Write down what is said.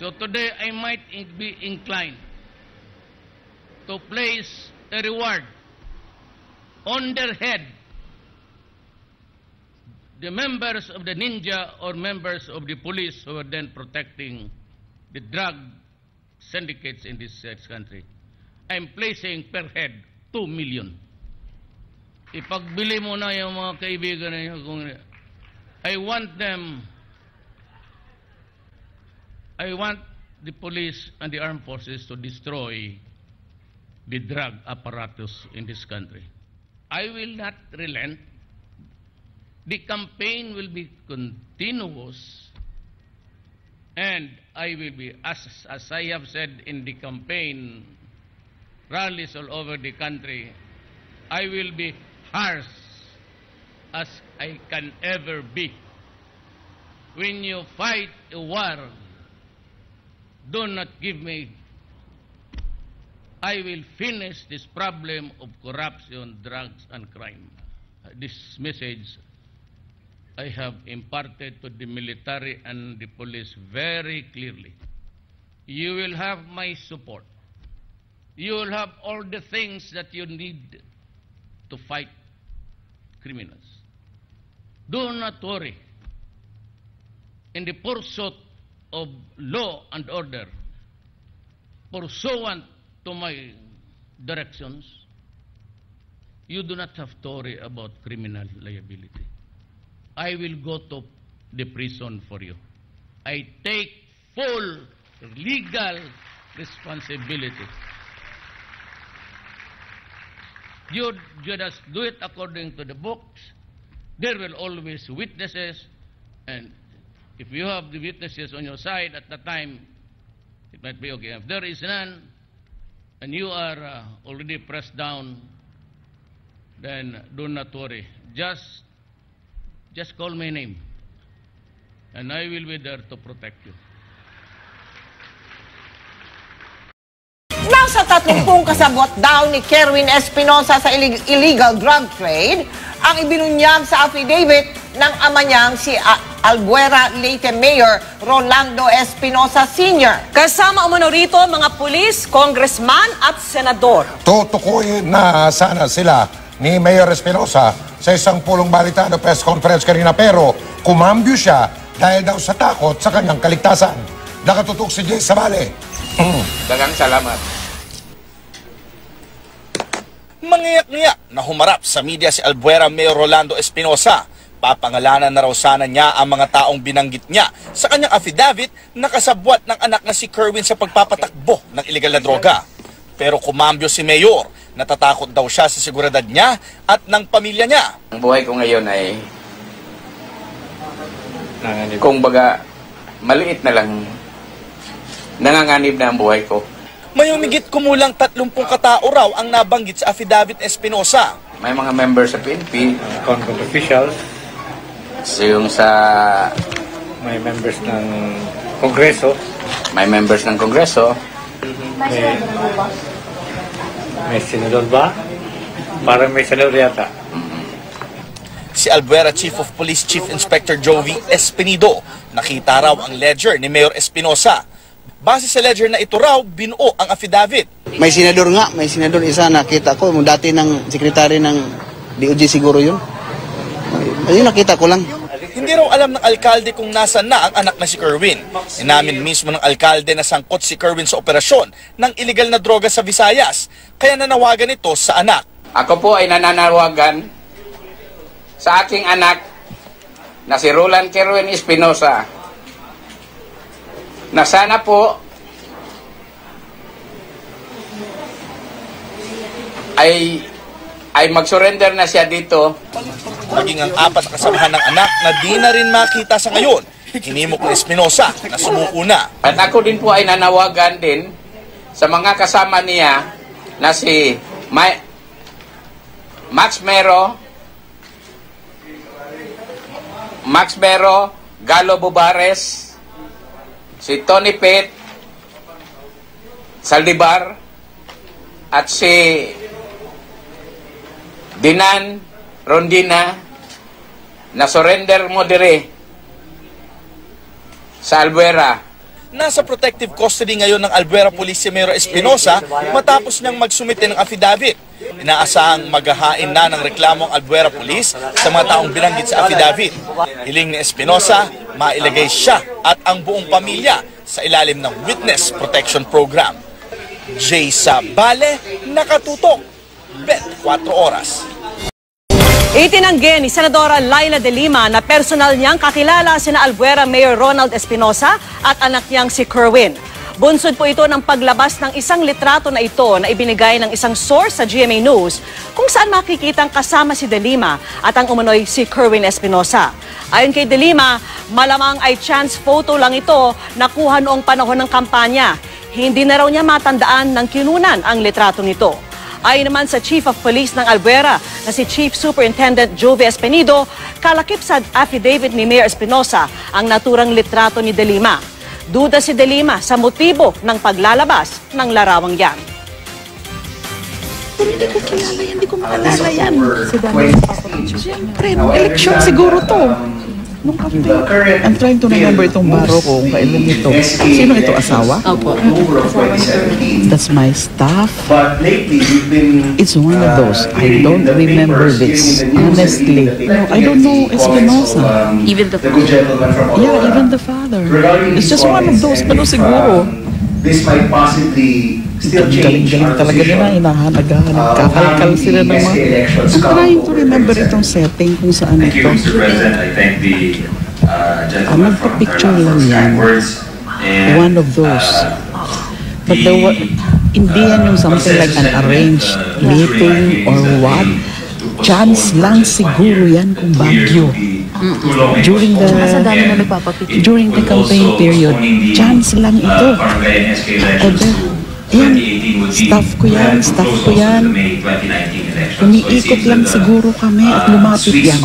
So today I might be inclined to place a reward on their head, the members of the ninja or members of the police who are then protecting the drug syndicates in this country. I'm placing per head 2 million. Ipagbili mo na yung mga kaibigan ninyo. I want the police and the armed forces to destroy the drug apparatus in this country. I will not relent. The campaign will be continuous, and I will be, as I have said in the campaign rallies all over the country, I will be harsh as I can ever be. When you fight a war, do not give me. I will finish this problem of corruption, drugs, and crime. This message I have imparted to the military and the police very clearly. You will have my support. You will have all the things that you need to fight criminals. Do not worry. In the pursuit of law and order, pursuant to my directions, you do not have to worry about criminal liability. I will go to the prison for you. I take full legal responsibility. You just do it according to the books. There will always witnesses, and if you have the witnesses on your side at the time, it might be okay. If there is none, and you are already pressed down, then do not worry. Just call my name, and I will be there to protect you. Nasa 30 kasabot daw ni Kerwin Espinosa sa illegal drug trade ang ibinunyag sa affidavit ng ama niyang si Albuera Leyte Mayor Rolando Espinosa Sr. Kasama umano rito mga pulis, congressman at senador. Tutukuyin na sana sila ni Mayor Espinosa sa isang pulong balitado press conference kanina, pero kumambyo siya dahil daw sa takot sa kanyang kaligtasan. Nakatutok si Jay Sabale. Dagang salamat. Mangiyak-ngiyak na humarap sa media si Albuera Mayor Rolando Espinosa. Papangalanan na raw sana niya ang mga taong binanggit niya sa kanyang affidavit na kasabwat ng anak na si Kerwin sa pagpapatakbo ng iligal na droga. Pero kumambyo si Mayor, natatakot daw siya sa seguridad niya at ng pamilya niya. Ang buhay ko ngayon ay, kung baga, maliit na lang, nanganganib na ang buhay ko. May umigit kumulang 30 katao raw ang nabanggit sa affidavit Espinosa. May mga members sa PNP, Congress officials, so yung sa... may members ng Kongreso, May members ng Kongreso. may senador ba? Parang may senador yata. Si Albuera Chief of Police Chief Inspector Jovi Espinido, nakita raw ang ledger ni Mayor Espinosa. Base sa ledger na ito raw, binuo ang affidavit. May senador nga, may senador isa nakita ko, dati ng sekretary ng DOJ siguro yun. Ayun nakita ko lang. Hindi raw alam ng alkalde kung nasaan na ang anak na si Kerwin. Inamin mismo ng alkalde na sangkot si Kerwin sa operasyon ng iligal na droga sa Visayas, kaya nanawagan ito sa anak. Ako po ay nananawagan sa aking anak na si Roland Kerwin Espinosa na sana po ay mag-surrender na siya dito. Maging ang 4 na kasamahan ng anak na di na rin makita sa ngayon, hinimok ni Espinosa na sumuko na. At ako din po ay nanawagan din sa mga kasama niya na si Max Mero, Galo Bubares, si Tony Pet Saldivar, at si Dinan Rondina na surrender mo dire sa Albuera. Nasa protective custody ngayon ng Albuera Police si Mayor Espinosa matapos niyang magsumite ng affidavit. Inaasahang maghahain na ng reklamo ang Albuera Police sa mga taong binanggit sa affidavit. Hiling ni Espinosa, mailagay siya at ang buong pamilya sa ilalim ng Witness Protection Program. Jay Sabale, nakatutok, 24 oras. Itinanggi ni Senadora Laila de Lima na personal niyang kakilala sina Albuera Mayor Ronald Espinosa at anak niyang si Kerwin. Bunsod po ito ng paglabas ng isang litrato na ito na ibinigay ng isang source sa GMA News kung saan makikitang kasama si de Lima at ang umano'y si Kerwin Espinosa. Ayon kay de Lima, malamang ay chance photo lang ito nakuha noong panahon ng kampanya. Hindi na raw niya matandaan ng kinunan ang litrato nito. Ayon naman sa Chief of Police ng Albuera na si Chief Superintendent Jove Espenido, kalakip sa affidavit ni Mayor Espinosa ang naturang litrato ni de Lima. Duda si de Lima sa motibo ng paglalabas ng larawang yan. Hindi ko kilala yan, hindi ko maalala yan. Siyempre, eleksyon siguro to. Nung after, I'm trying to remember itong baro ko, kung kailan ito. Sino ito, asawa? Opo. That's my staff. It's one of those. I don't remember this. Honestly. No, I don't know Espinosa. Even the father? Yeah, even the father. It's just one of those. Pero siguro, this might possibly still change. galing talaga nila, naghahanap, kakalkal sila ng mga... I'm trying to remember itong setting kung saan Thank you, ito. Mr. President. I thank the gentleman from Nagpa-picture Tagalog lang for yan. kind words. And, One of those. But there were, hindi yan yung something like an arranged meeting or what. Chance lang siguro yan kung Baguio. During the campaign period, chance lang ito. Yan, staff ko yan. Umiikot lang siguro kami at lumapit yan.